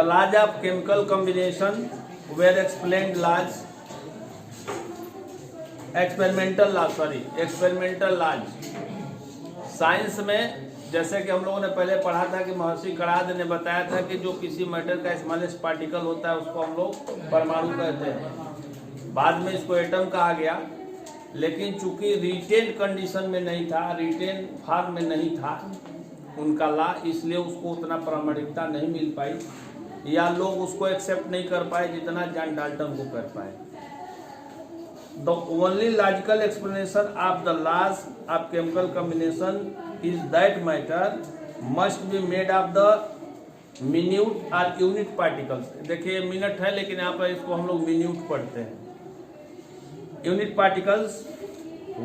The laws of chemical combination were explained laws, experimental laws. Science में जैसे कि हम लोगों ने पहले पढ़ा था कि महर्षि कणाद ने बताया था कि जो किसी मैटर का स्मॉलेस्ट पार्टिकल होता है उसको हम लोग परमाणु कहते हैं। बाद में इसको एटम कहा गया, लेकिन चूंकि रिटेन कंडीशन में नहीं था, रिटेन फॉर्म में नहीं था उनका लॉ, इसलिए उसको उतना प्रामाणिकता नहीं मिल पाई या लोग उसको एक्सेप्ट नहीं कर पाए जितना जॉन डाल्टन को कर पाए। The only logical explanation of the laws of chemical combination is that matter must be made of the minute or unit particles। देखिए मिनट है लेकिन यहाँ पर इसको हम लोग मिन्यूट पढ़ते हैं। Unit particles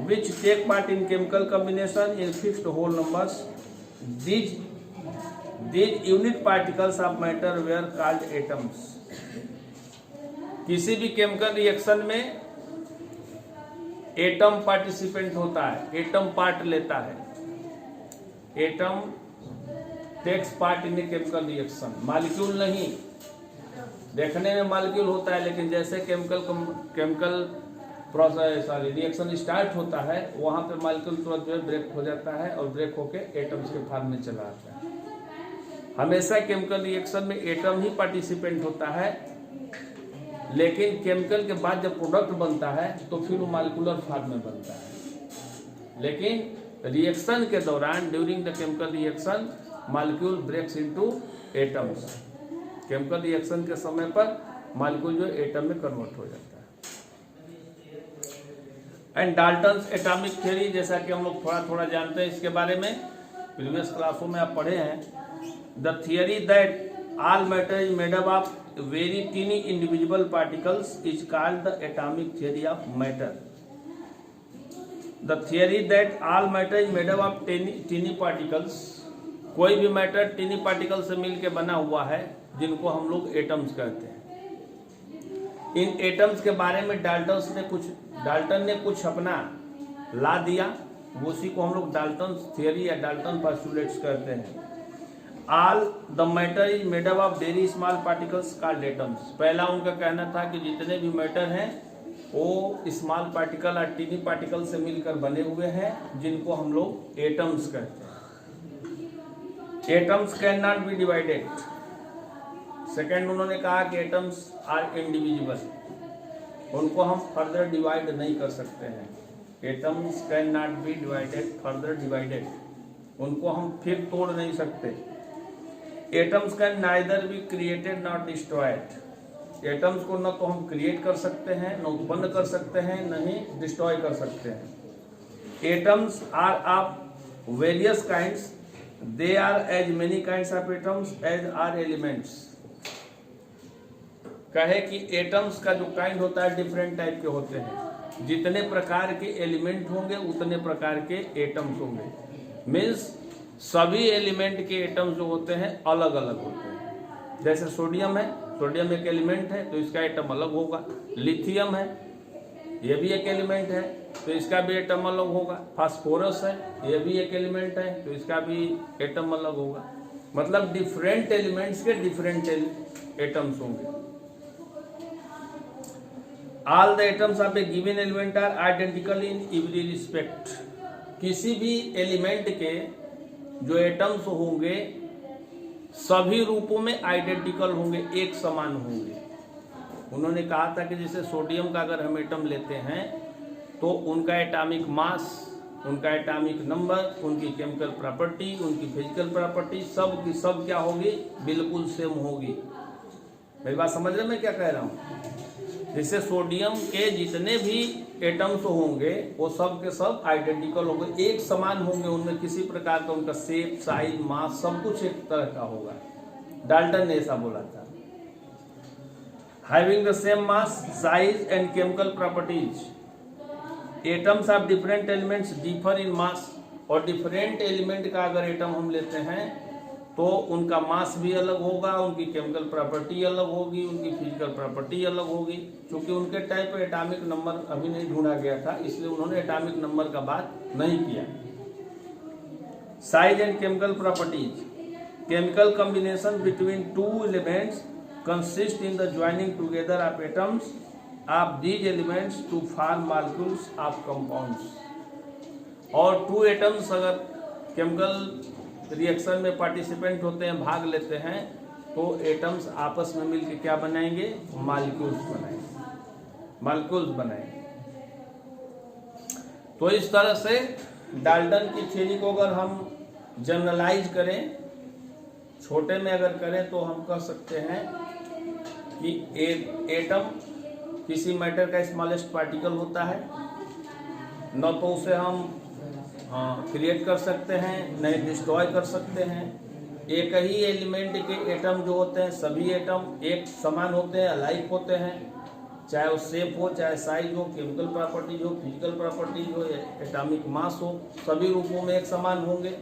which take part in chemical combination in fixed whole numbers। These unit particles of matter were called atoms। किसी भी केमिकल रिएक्शन में एटम पार्टिसिपेंट होता है, एटम पार्ट लेता है, atom takes part in a chemical reaction. Molecule नहीं, देखने में मॉलिक्यूल होता है लेकिन जैसे केमिकल प्रोसेस रिएक्शन स्टार्ट होता है वहां पे मॉलिक्यूल तुरंत जो है ब्रेक हो जाता है और ब्रेक होके एटम्स के फॉर्म में चला आता है। हमेशा केमिकल रिएक्शन में एटम ही पार्टिसिपेंट होता है, लेकिन केमिकल के बाद जब प्रोडक्ट बनता है तो फिर वो मॉलिक्यूलर फॉर्म में बनता है। लेकिन रिएक्शन के दौरान during the chemical reaction molecule breaks into atoms. Chemical reaction के समय पर मॉलिक्यूल जो एटम में कन्वर्ट हो जाता है। एंड डाल्टन्स एटॉमिक थ्योरी, जैसा कि हम लोग थोड़ा थोड़ा जानते हैं इसके बारे में, प्रीवियस क्लासों में आप पढ़े हैं। The theory that all matter is made up of very teeny indivisible particles is called the atomic theory of matter। The theory that all matter is made up of teeny particles, कोई भी matter tiny particle से मिलकर बना हुआ है जिनको हम लोग एटम्स कहते हैं। इन एटम्स के बारे में डाल्टन ने कुछ अपना ला दिया, उसी को हम लोग डाल्टन थियरी या डाल्टन पोस्टुलेट्स कहते हैं। All the matter is made up of very small particles called atoms। पहला उनका कहना था कि जितने भी मैटर हैं वो स्मॉल पार्टिकल और टीनी पार्टिकल से मिलकर बने हुए हैं जिनको हम लोग एटम्स कहते हैं। Atoms can not be divided. Second उन्होंने कहा कि एटम्स आर इंडिविजिबल, उनको हम फर्दर डिवाइड नहीं कर सकते हैं। Atoms can not be divided, further divided, उनको हम फिर तोड़ नहीं सकते। Atoms can neither be created not destroyed. Atoms को न तो हम क्रिएट कर सकते हैं, न उत्पन्न कर सकते हैं, न ही डिस्ट्रॉय कर सकते हैं। Atoms are of various kinds, they are as many kinds of atoms as are elements. कहे कि एटम्स का जो काइंड होता है डिफरेंट टाइप के होते हैं, जितने प्रकार के एलिमेंट होंगे उतने प्रकार के एटम्स होंगे। मीन्स सभी एलिमेंट के एटम्स जो होते हैं अलग अलग होते हैं। जैसे सोडियम है, सोडियम एक एलिमेंट है तो इसका एटम अलग होगा। लिथियम है, ये भी एक एलिमेंट है तो इसका भी एटम अलग होगा। फास्फोरस है, ये भी एक एलिमेंट है तो इसका भी एटम अलग होगा। मतलब डिफरेंट एलिमेंट्स के डिफरेंट एटम्स होंगे। All the atoms of a given element are identical in every respect. किसी भी एलिमेंट के जो एटम्स होंगे सभी रूपों में आइडेंटिकल होंगे, एक समान होंगे। उन्होंने कहा था कि जैसे सोडियम का अगर हम एटम लेते हैं तो उनका एटॉमिक मास, उनका एटॉमिक नंबर, उनकी केमिकल प्रॉपर्टी, उनकी फिजिकल प्रॉपर्टी सब की सब क्या होगी, बिल्कुल सेम होगी। मेरी बात समझ रहे मैं क्या कह रहा हूँ? जैसे सोडियम के जितने भी एटम्स होंगे वो सब के सब आइडेंटिकल होंगे, एक समान होंगे, उनमें किसी प्रकार का उनका शेप, साइज, मास सब कुछ एक तरह का होगा। डाल्टन ने ऐसा बोला था। Having the same mass, size and chemical properties. Atoms of different elements differ in mass. और डिफरेंट एलिमेंट का अगर एटम हम लेते हैं तो उनका मास भी अलग होगा, उनकी केमिकल प्रॉपर्टी अलग होगी, उनकी फिजिकल प्रॉपर्टी अलग होगी। क्योंकि उनके टाइप पर एटॉमिक नंबर अभी नहीं ढूंढा गया था, इसलिए उन्होंने एटॉमिक नंबर का बात नहीं किया। Size and chemical properties. chemical combination between two elements consist in the joining together of atoms of these elements to form molecules of compounds. और टू एटम्स अगर केमिकल रिएक्शन में पार्टिसिपेंट होते हैं, भाग लेते हैं, तो एटम्स आपस में मिलकर क्या बनाएंगे? मॉलिक्यूल्स बनाएंगे। तो इस तरह से डाल्टन की थ्योरी को अगर हम जनरलाइज करें, छोटे में अगर करें, तो हम कह सकते हैं कि एटम किसी मैटर का स्मॉलेस्ट पार्टिकल होता है। न तो उसे हम क्रिएट कर सकते हैं, न डिस्ट्रॉय कर सकते हैं। एक ही एलिमेंट के एटम जो होते हैं, सभी एटम एक समान होते हैं, अलाइक होते हैं, चाहे वो शेप हो, चाहे साइज हो, केमिकल प्रॉपर्टीज हो, फिजिकल प्रॉपर्टीज हो, एटॉमिक मास हो, सभी रूपों में एक समान होंगे।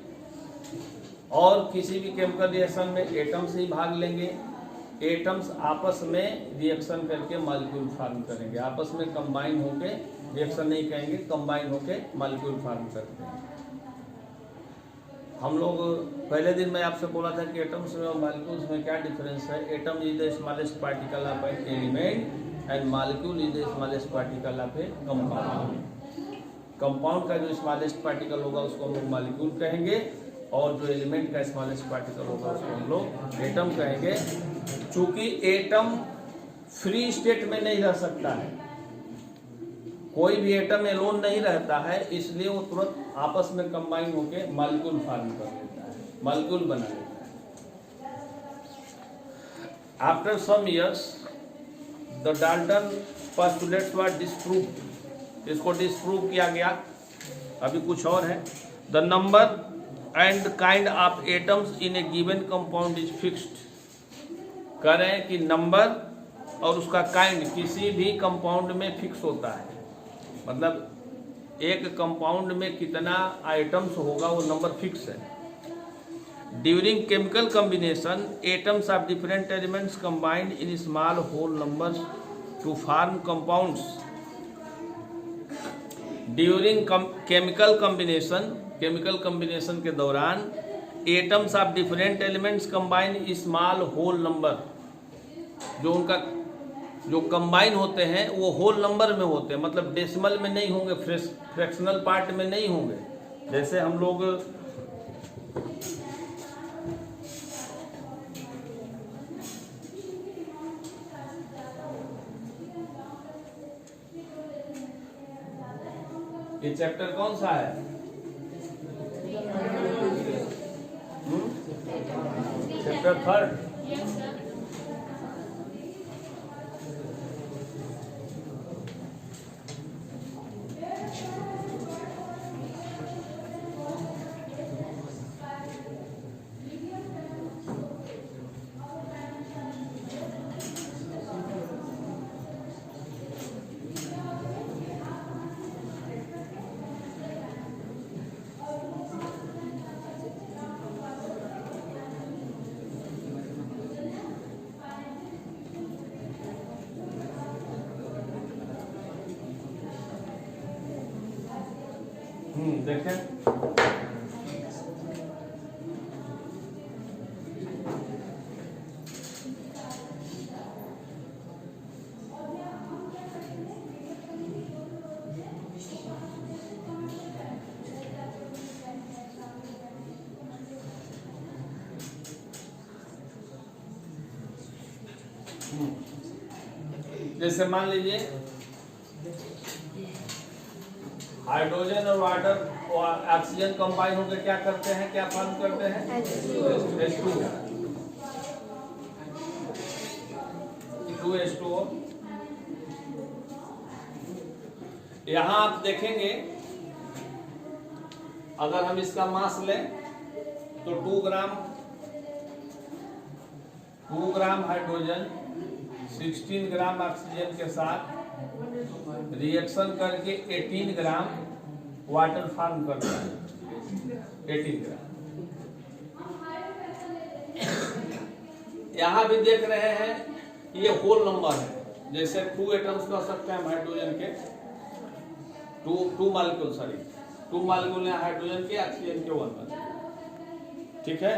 और किसी भी केमिकल रिएक्शन में एटम्स ही भाग लेंगे। एटम्स आपस में रिएक्शन करके मॉलिक्यूल फॉर्म करेंगे, आपस में कंबाइन होके, रिएक्शन नहीं कहेंगे, कंबाइन होके मॉलिक्यूल फॉर्म करते हैं। हम लोग पहले दिन में आपसे बोला था कि एटम्स में और मॉलिक्यूल्स में क्या डिफरेंस है। Atom is the smallest particle of an element and molecule is the smallest particle of A compound. Compound का जो स्मॉलेस्ट पार्टिकल होगा उसको हम लोग मॉलिक्यूल कहेंगे, और जो एलिमेंट का स्मॉलेस्ट पार्टिकल होगा उसको हम लोग एटम कहेंगे। चूंकि एटम फ्री स्टेट में नहीं रह सकता है, कोई भी एटम एलोन नहीं रहता है, इसलिए वो तुरंत आपस में कंबाइन होकर मॉलिक्यूल फॉर्म कर देता है, मॉलिक्यूल बना देता है। After some years the Dalton postulates were disproved, इसको डिस्प्रूव किया गया। अभी कुछ और है। The number and kind of atoms in a given compound is fixed. कह रहे हैं कि नंबर और उसका काइंड किसी भी कंपाउंड में फिक्स होता है, मतलब एक कंपाउंड में कितना आइटम्स होगा वो नंबर फिक्स है। During chemical combination atoms of different elements combined in small whole numbers to form compounds. During chemical combination के दौरान atoms of different elements combine small whole number, जो कंबाइन होते हैं वो होल नंबर में होते हैं, मतलब डेसिमल में नहीं होंगे, फ्रैक्शनल पार्ट में नहीं होंगे। जैसे हम लोग ये चैप्टर कौन सा है? चैप्टर 3। देखें, जैसे मान लीजिए हाइड्रोजन और वाटर और ऑक्सीजन कंबाइन होकर क्या करते हैं, क्या फॉर्म करते हैं? H2O। यहां आप देखेंगे अगर हम इसका मास लें तो 2 ग्राम हाइड्रोजन 16 ग्राम ऑक्सीजन के साथ रिएक्शन करके 18 ग्राम वाटर फॉर्म करता है। 18 ग्राम। यहां भी देख रहे हैं ये होल नंबर है, जैसे 2 एटम्स कर सकते हैं हम हाइड्रोजन के, 2 मॉलिक्यूल है हाइड्रोजन के, ऑक्सीजन के 1। ठीक है,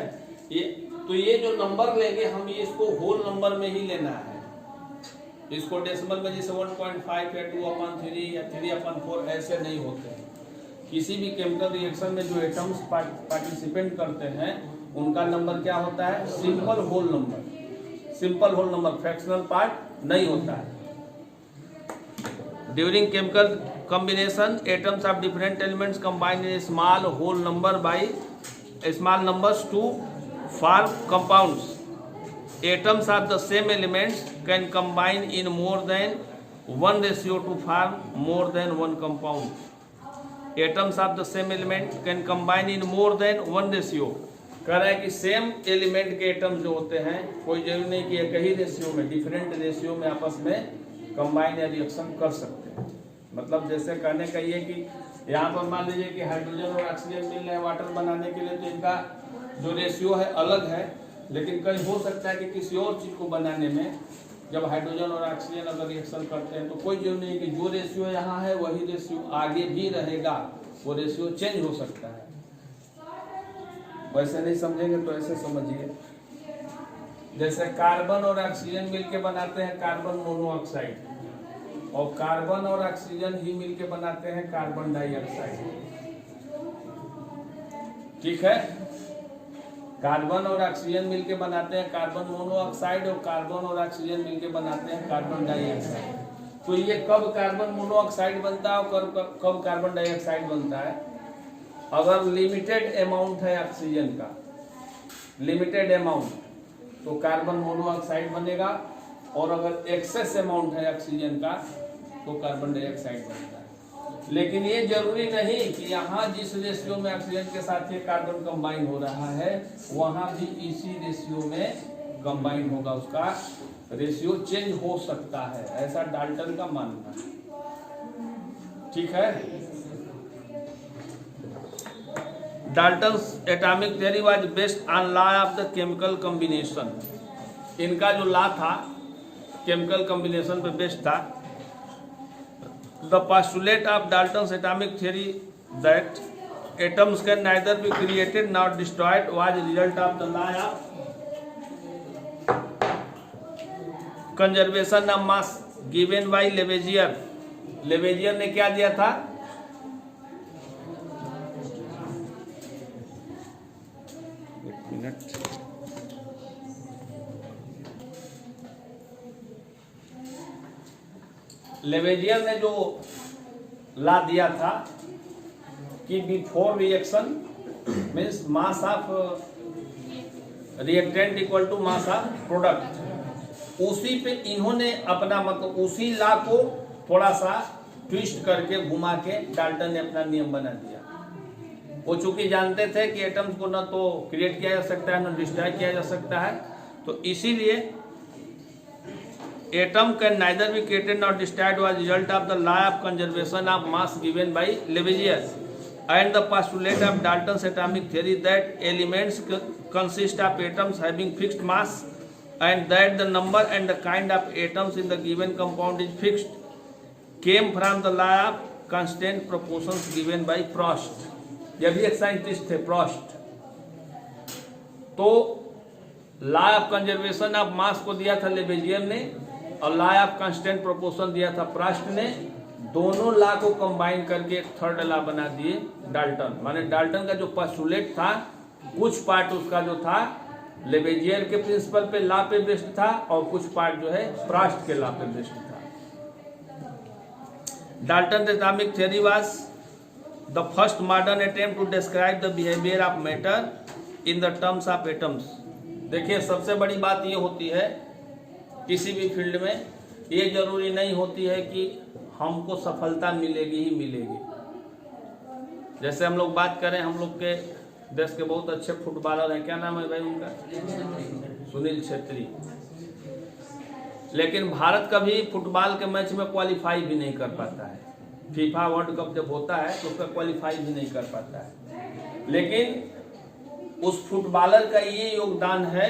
ये तो ये जो नंबर लेंगे हम इसको होल नंबर में ही लेना है। इसको डेसिमल में जैसे 1.5 या 2/3 या 3/4 ऐसे नहीं होते हैं। किसी भी केमिकल रिएक्शन में जो एटम्स पार्टिसिपेंट करते हैं उनका नंबर क्या होता है? Simple whole number. Simple whole number, fractional part नहीं होता है। During chemical combination atoms of different elements combine in a small whole number by small numbers to form compounds. Atoms of the same elements can combine in more than one ratio to form more than one compound. Atoms of the same element can combine in more than one ratio. कह रहा है कि same element के atom जो होते हैं कोई जरूरी नहीं कि एक ही रेशियो में, डिफरेंट रेशियो में आपस में कंबाइन या रिएक्शन कर सकते हैं। मतलब जैसे कहने का ये कि यहाँ पर मान लीजिए कि हाइड्रोजन और ऑक्सीजन मिल रहे हैं वाटर बनाने के लिए, तो इनका जो रेशियो है अलग है, लेकिन कहीं हो सकता है कि किसी और चीज को बनाने में जब हाइड्रोजन और ऑक्सीजन अगर रिएक्शन करते हैं तो कोई जरूरी नहीं कि जो रेशियो यहाँ है वही रेशियो आगे भी रहेगा, वो रेशियो चेंज हो सकता है। वैसे नहीं समझेंगे तो ऐसे समझिए, जैसे कार्बन और ऑक्सीजन मिलके बनाते हैं कार्बन मोनोऑक्साइड, और कार्बन और ऑक्सीजन ही मिलके बनाते हैं कार्बन डाइऑक्साइड। ठीक है, कार्बन और ऑक्सीजन मिलके बनाते हैं कार्बन मोनोऑक्साइड, और कार्बन और ऑक्सीजन मिलके बनाते हैं कार्बन डाइऑक्साइड। तो ये कब कार्बन मोनोऑक्साइड बनता है और कब कार्बन डाइऑक्साइड बनता है? अगर लिमिटेड अमाउंट है ऑक्सीजन का, लिमिटेड अमाउंट, तो कार्बन मोनोऑक्साइड बनेगा, और अगर एक्सेस अमाउंट है ऑक्सीजन का तो कार्बन डाइऑक्साइड बनता है। लेकिन ये जरूरी नहीं कि यहाँ जिस रेशियो में ऑक्सीजन के साथ ये कार्बन कंबाइन हो रहा है वहां भी इसी रेशियो में कंबाइन होगा, उसका रेशियो चेंज हो सकता है, ऐसा डाल्टन का मानना है। ठीक है, Dalton's atomic theory was based on law of the chemical combination. इनका जो लॉ था केमिकल कॉम्बिनेशन पे बेस्ड था। The postulate of Dalton's atomic theory that atoms can neither be created not destroyed was result of the law of conservation of mass given by Lavoisier. Lavoisier ने क्या दिया था? लेवेजियर ने जो ला दिया था कि before reaction means mass of reactant equal to mass of product, उसी पे इन्होंने अपना मतलब उसी ला को थोड़ा सा ट्विस्ट करके घुमा के डाल्टन ने अपना नियम बना दिया। वो चूंकि जानते थे कि एटम्स को न तो क्रिएट किया जा सकता है न डिस्ट्रॉय किया जा सकता है, तो इसीलिए atom can neither be created nor destroyed was result of the law of conservation of mass given by Lavoisier and the postulate of Dalton's atomic theory that elements consist of atoms having fixed mass and that the number and the kind of atoms in the given compound is fixed came from the law of constant proportions given by Proust। यह भी एक scientist थे प्रोस्ट। तो law of conservation of मास को दिया था लेवेजियर ने और लॉ ऑफ कांस्टेंट प्रोपोर्शन दिया था प्रोस्ट ने। दोनों लॉ को कंबाइन करके एक थर्ड लॉ बना दिए डाल्टन। माने डाल्टन का जो पोस्टुलेट था कुछ पार्ट उसका जो था लेवेजियर के प्रिंसिपल पे लॉ पे बेस्ड था और कुछ पार्ट जो है प्रोस्ट के लॉ पे बेस्ड था। Dalton atomic theory was the first modern attempt to describe the behaviour of matter in the terms of atoms. देखिए सबसे बड़ी बात ये होती है किसी भी फील्ड में, ये जरूरी नहीं होती है कि हमको सफलता मिलेगी ही मिलेगी। जैसे हम लोग बात करें, हम लोग के देश के बहुत अच्छे फुटबॉलर हैं, क्या नाम है भाई उनका? सुनील छेत्री। लेकिन भारत कभी फुटबॉल के मैच में क्वालिफाई भी नहीं कर पाता है। फीफा वर्ल्ड कप जब होता है तो उसका क्वालिफाई भी नहीं कर पाता है। लेकिन उस फुटबॉलर का ये योगदान है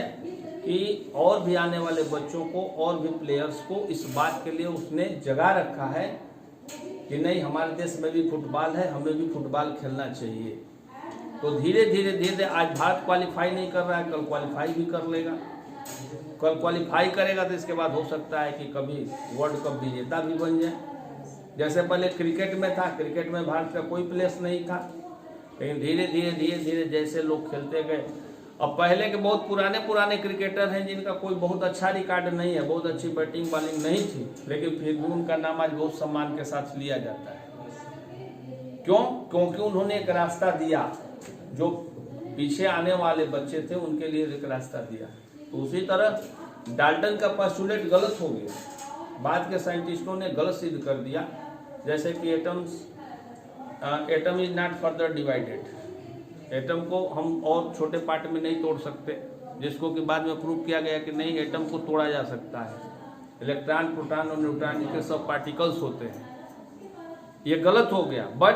कि और भी आने वाले बच्चों को और भी प्लेयर्स को इस बात के लिए उसने जगा रखा है कि नहीं हमारे देश में भी फुटबॉल है, हमें भी फुटबॉल खेलना चाहिए। तो तो धीरे धीरे आज भारत क्वालिफाई नहीं कर रहा है, कल क्वालिफाई भी कर लेगा। कल क्वालिफाई करेगा तो इसके बाद हो सकता है कि कभी वर्ल्ड कप विजेता भी बन जाए। जैसे पहले क्रिकेट में था, क्रिकेट में भारत का कोई प्लेस नहीं था, लेकिन धीरे धीरे जैसे लोग खेलते गए। अब पहले के बहुत पुराने क्रिकेटर हैं जिनका कोई बहुत अच्छा रिकॉर्ड नहीं है, बहुत अच्छी बैटिंग बॉलिंग नहीं थी, लेकिन फिर भी उनका नाम आज बहुत सम्मान के साथ लिया जाता है। क्यों? क्योंकि उन्होंने एक रास्ता दिया, जो पीछे आने वाले बच्चे थे उनके लिए एक रास्ता दिया। तो उसी तरह डाल्टन का पोस्टुलेट गलत हो गया, बाद के साइंटिस्टों ने गलत सिद्ध कर दिया। जैसे कि atom is not further divided, atom को हम और छोटे पार्ट में नहीं तोड़ सकते, जिसको कि बाद में प्रूव किया गया कि नहीं, एटम को तोड़ा जा सकता है। इलेक्ट्रॉन, प्रोटॉन और न्यूट्रॉन के सब पार्टिकल्स होते हैं। ये गलत हो गया, बट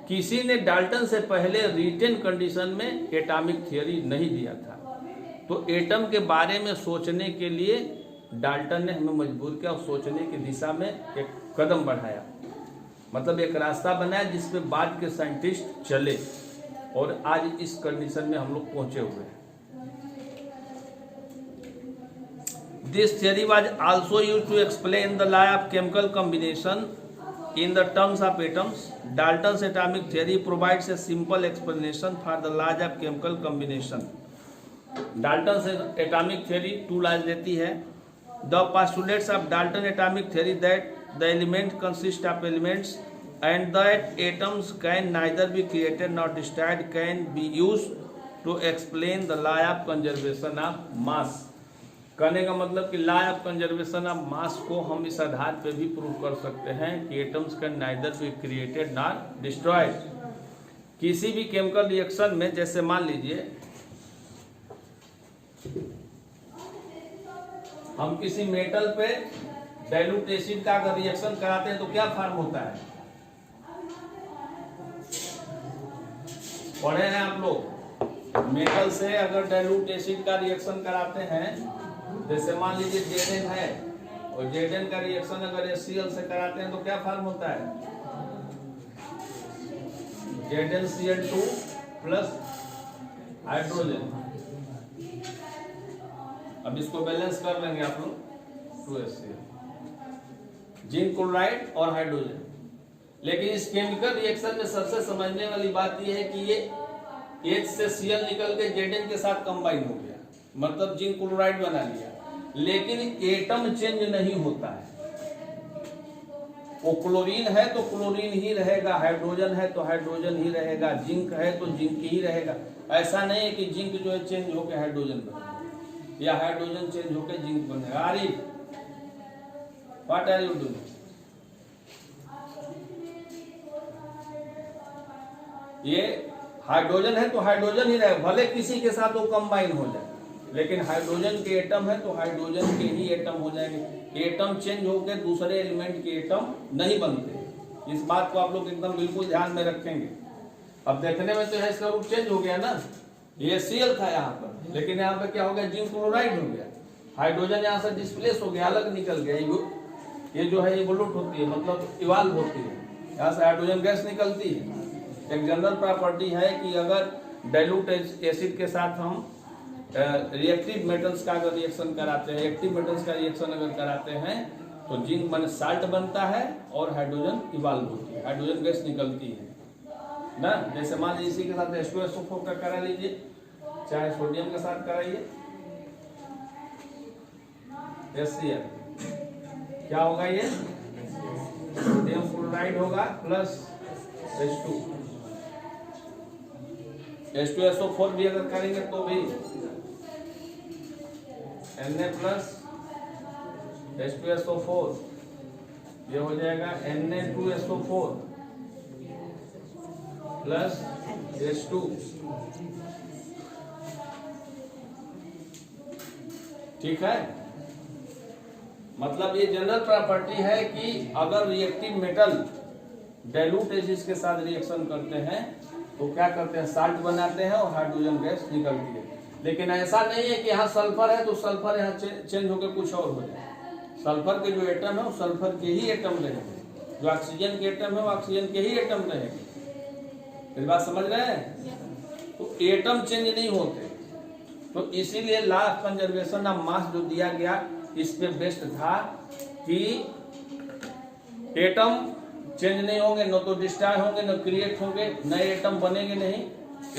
किसी ने डाल्टन से पहले रिटेन कंडीशन में एटॉमिक थियरी नहीं दिया था। तो एटम के बारे में सोचने के लिए डाल्टन ने हमें मजबूर किया और सोचने की दिशा में एक कदम बढ़ाया, मतलब एक रास्ता बनाया जिसपे बाद के साइंटिस्ट चले, और आज इस कंडीशन में हम लोग पहुंचे हुए हैं। This theory was also used to explain the law of chemical combination in the terms of atoms. Dalton's atomic theory provides a simple explanation for the laws of chemical combination. Dalton's atomic theory 2 laws देती है। The postulates of Dalton atomic theory that the element consists of elements and that atoms can neither be created nor destroyed can be used to explain the law of conservation of mass. कहने का मतलब कि law of conservation of मास को हम इस आधार पे भी prove कर सकते हैं कि atoms can neither be created nor destroyed. किसी भी केमिकल रिएक्शन में, जैसे मान लीजिए हम किसी मेटल पे डाइल्यूट एसिड का अगर रिएक्शन कराते हैं तो क्या फॉर्म होता है, पढ़े हैं आप लोग। मेटल से अगर डाइल्यूट एसिड का रिएक्शन कराते हैं, जैसे मान लीजिए Zn है, और Zn का रिएक्शन अगर HCl से कराते हैं तो क्या फॉर्म होता है, ZnCl2 प्लस हाइड्रोजन। अब इसको बैलेंस कर लेंगे आप लोग, 2HCl, जिंक क्लोराइड और हाइड्रोजन। लेकिन इस केमिकल रिएक्शन में सबसे समझने वाली बात यह है कि ये H से Cl निकल के Zn के साथ कंबाइन हो गया, मतलब जिंक क्लोराइड बना लिया, लेकिन एटम चेंज नहीं होता है। वो क्लोरीन है तो क्लोरीन ही रहेगा, हाइड्रोजन है तो हाइड्रोजन ही रहेगा, जिंक है तो जिंक ही रहेगा। ऐसा नहीं है कि जिंक जो है चेंज होकर हाइड्रोजन बनेगा या हाइड्रोजन चेंज होकर जिंक बनेगा। Arif, what are you doing? ये हाइड्रोजन है तो हाइड्रोजन ही रहेगा, भले किसी के साथ वो कंबाइन हो जाए, लेकिन हाइड्रोजन के एटम है तो हाइड्रोजन के ही एटम हो जाएंगे। एटम चेंज होकर दूसरे एलिमेंट के एटम नहीं बनते। इस बात को आप लोग एकदम बिल्कुल ध्यान में रखेंगे। अब देखने में तो इसका रूप चेंज हो गया ना, ये Cl था यहाँ पर, लेकिन यहाँ पे क्या हो गया, जिंक क्लोराइड हो गया। हाइड्रोजन यहाँ से डिस्प्लेस हो गया, अलग निकल गया। ये जो है इवोल्यूट होती है, मतलब इवाल्व होती है, यहाँ से हाइड्रोजन गैस निकलती है। एक जनरल प्रॉपर्टी है कि अगर डाइल्यूट एसिड के साथ हम रिएक्टिव मेटल्स का अगर रिएक्शन कराते हैं, एक्टिव मेटल्स का रिएक्शन अगर कराते हैं, तो जिंक बन साल्ट बनता है और हाइड्रोजन इवाल्व होती है, हाइड्रोजन गैस निकलती है ना। जैसे मान लीजिए इसी के साथ H2SO4 का करा लीजिए, चाहे सोडियम के साथ कराइए, HCl, क्या होगा, ये सोडियम क्लोराइड होगा प्लस H2। H2SO4 भी अगर करेंगे तो भी Na प्लस H2SO4, ये हो जाएगा Na2SO4 प्लस H2। ठीक है, मतलब ये जनरल प्रॉपर्टी है कि अगर रिएक्टिव मेटल डाइल्यूट एसिड के साथ रिएक्शन करते हैं तो क्या करते हैं, साल्ट बनाते हैं और हाइड्रोजन गैस निकलती है। लेकिन ऐसा नहीं है कि यहाँ सल्फर है तो सल्फर यहाँ चेंज होकर कुछ और हो जाए। सल्फर के जो एटम है वो सल्फर के ही एटम रहेंगे, जो ऑक्सीजन के एटम है वो ऑक्सीजन के ही एटम रहेंगे। मेरी बात समझ रहे हैं? तो एटम चेंज नहीं होते, तो इसीलिए लॉ ऑफ कंजर्वेशन ऑफ मास जो दिया गया इस पे बेस्ड था कि एटम चेंज नहीं होंगे, न तो डिस्ट्रॉय होंगे न क्रिएट होंगे, नए एटम बनेंगे नहीं,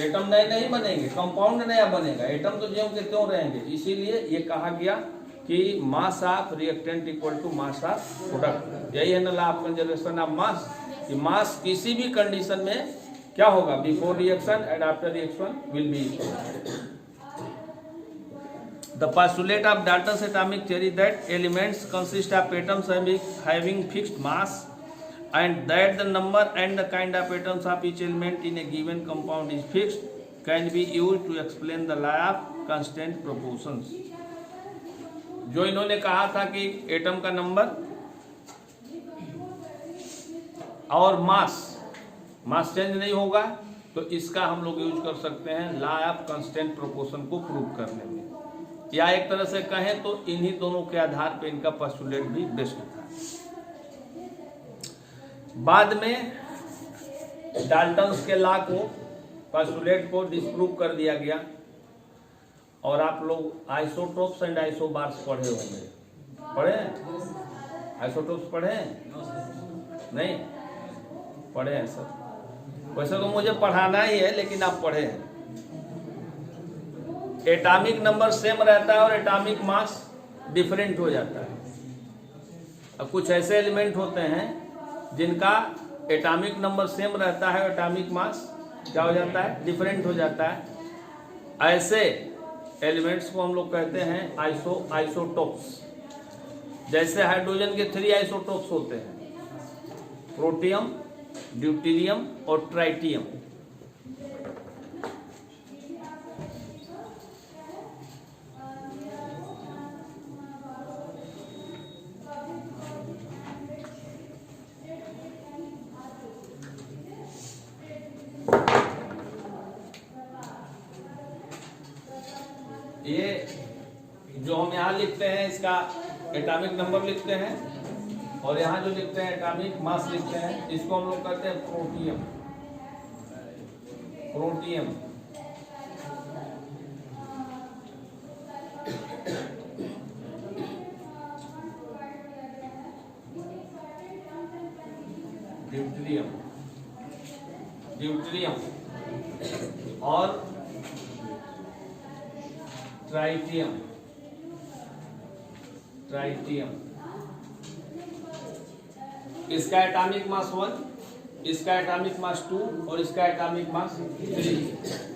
एटम नए नहीं बनेंगे, कंपाउंड नया बनेगा, एटम तो ज्यों के त्यों रहेंगे। इसीलिए ये कहा गया कि mass of reactant equal to mass of product. यही है ना law of conservation of mass, कि मास किसी भी कंडीशन में क्या होगा, before reaction and after reaction will be equal. The postulate of Dalton's atomic theory that elements consist of atoms having fixed mass and that the number and the kind of atoms of each element in a given compound is fixed can be used to explain the law of constant proportions। जो इन्होंने कहा था कि atom का number और mass change नहीं होगा, तो इसका हम लोग यूज कर सकते हैं लॉ ऑफ कांस्टेंट प्रोपोर्शन को प्रूव करने में, या एक तरह से कहें तो इन्हीं दोनों के आधार पर इनका पोस्टुलेट भी बेस्ड था। बाद में डाल्टन्स के लॉ को, पोस्टुलेट को डिस्प्रूव कर दिया गया, और आप लोग आइसोटोप्स एंड आइसोबार्स पढ़े होंगे, पढ़े हैं? आइसोटोप्स पढ़े हैं? नहीं पढ़े हैं सर? वैसे तो मुझे पढ़ाना ही है, लेकिन आप पढ़े हैं। एटॉमिक नंबर सेम रहता है और एटॉमिक मास डिफरेंट हो जाता है। अब कुछ ऐसे एलिमेंट होते हैं जिनका एटॉमिक नंबर सेम रहता है, एटॉमिक मास क्या हो जाता है, डिफरेंट हो जाता है। ऐसे एलिमेंट्स को हम लोग कहते हैं आइसोटोप्स। जैसे हाइड्रोजन के 3 आइसोटोप्स होते हैं, प्रोटियम, ड्यूटेरियम और ट्राइटियम। ये जो हम यहाँ लिखते हैं इसका एटॉमिक नंबर लिखते हैं, और यहाँ जो लिखते हैं एटॉमिक मास लिखते हैं, इसको हम लोग कहते हैं प्रोटियम। ड्यूटेरियम और ट्राइटियम। इसका एटॉमिक मास 1, इसका एटॉमिक मास 2 और इसका एटॉमिक मास 3।